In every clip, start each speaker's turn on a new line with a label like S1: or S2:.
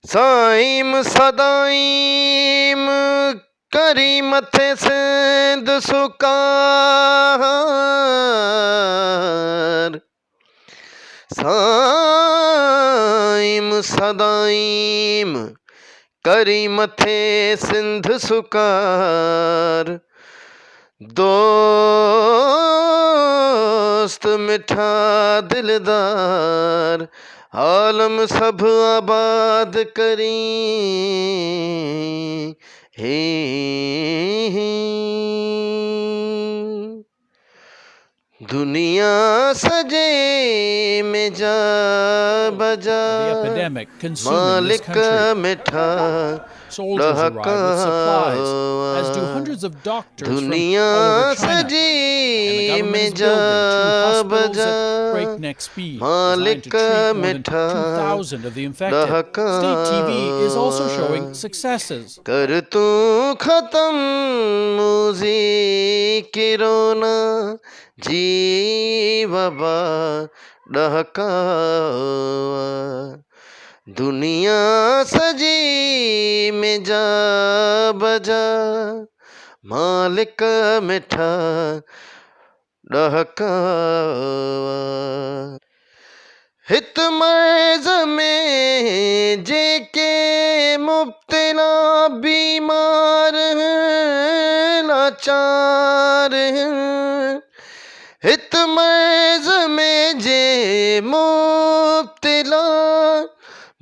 S1: साईं सदाईं करी मथे सिंध सुकार साईं सदाईं करी मथे सिंध सुकार दोस्त मिठा दिलदार आलम सब आबाद करी हे दुनिया सजे में जा बजा मालिक मिठा
S2: Soldiers arrive with supplies, as do hundreds of doctors from all over China. And the government is building 2 hospitals at breakneck speed, designed to treat more than 2,000 of the infected. State TV is also showing successes.
S1: कर तू खत्म music रोना जी बाबा डहकावा दुनिया सजी में जा बजा मालिक मिठा डहकावा हित मर्ज में जेके मुब्तला बीमार हैं लाचार हैं हित मर्ज में जे मुब्तला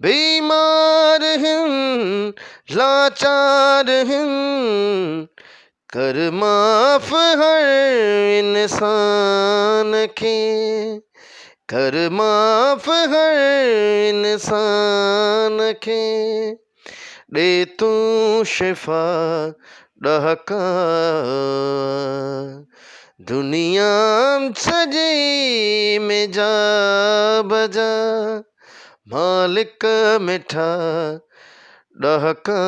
S1: बीमार हैं लाचार हैं कर माफ हर इंसान के कर माफ हर इंसान के दे तू शिफा डहका दुनिया सजी में जा बजा मालिक मिठा डहका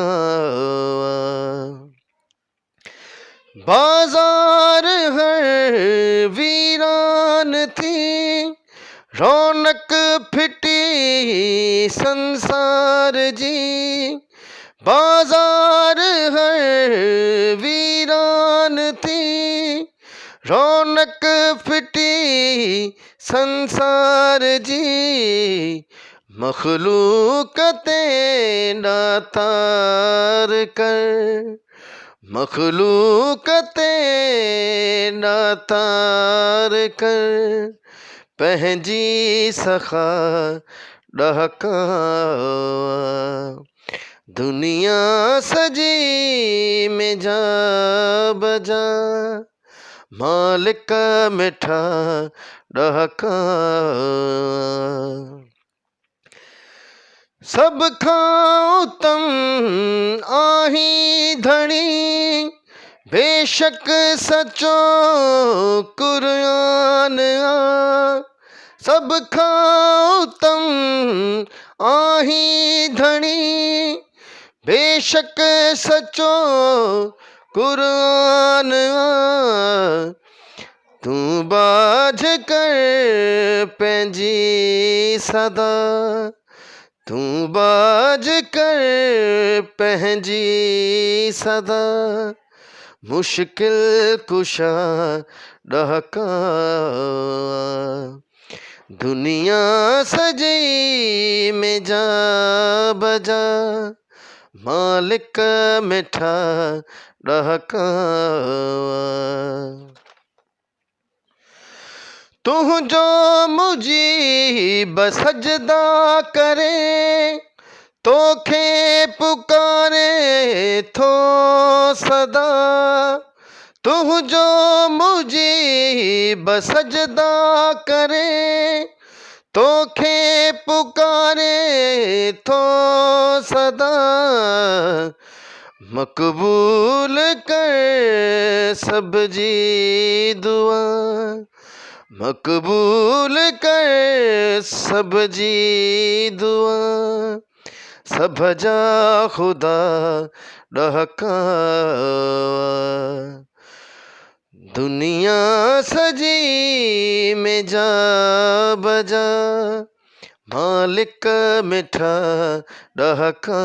S1: बाजार हर वीरान थी रौनक फिटी संसार जी बाजार हर वीरान थी रौनक फिटी संसार जी मखलूकते नातार कर मखलूकते नातार कर पंहिंजी सखा डहकावा दुनिया सजी में जा बजा मालिक मिठा डहकावा सब खां उत्तम आही धणी बेशक सचो कुरान आ सब खां उत्तम आही धणी बेशक सचो कुरान आ तू बाझ कर पंहिंजी सदा तू बाज कर पंहिंजी सदा मुश्किल कुशा डहकावा दुनिया सजी में जा बजा मालिक मिठा डहकावा तुझो मुजीब सजदा करे तोखे पुकारे थो सदा तुझो मुजीब सजदा करे तोखे पुकारे थो सदा मक़बूल कर सब जी दुआ मक़बूल कर सब जी दुआ सब जा खुदा ॾहका दुनिया सजी में जा बजा मालिक मिठा ॾहका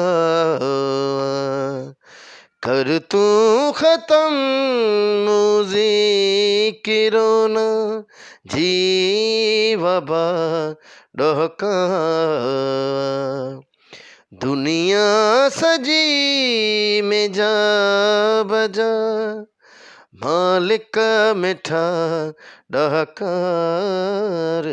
S1: कर तू खत्म ज़िक्रोना जी वबा ॾहका दुनिया सजी में जा बजा मालिक मिठा ॾहकार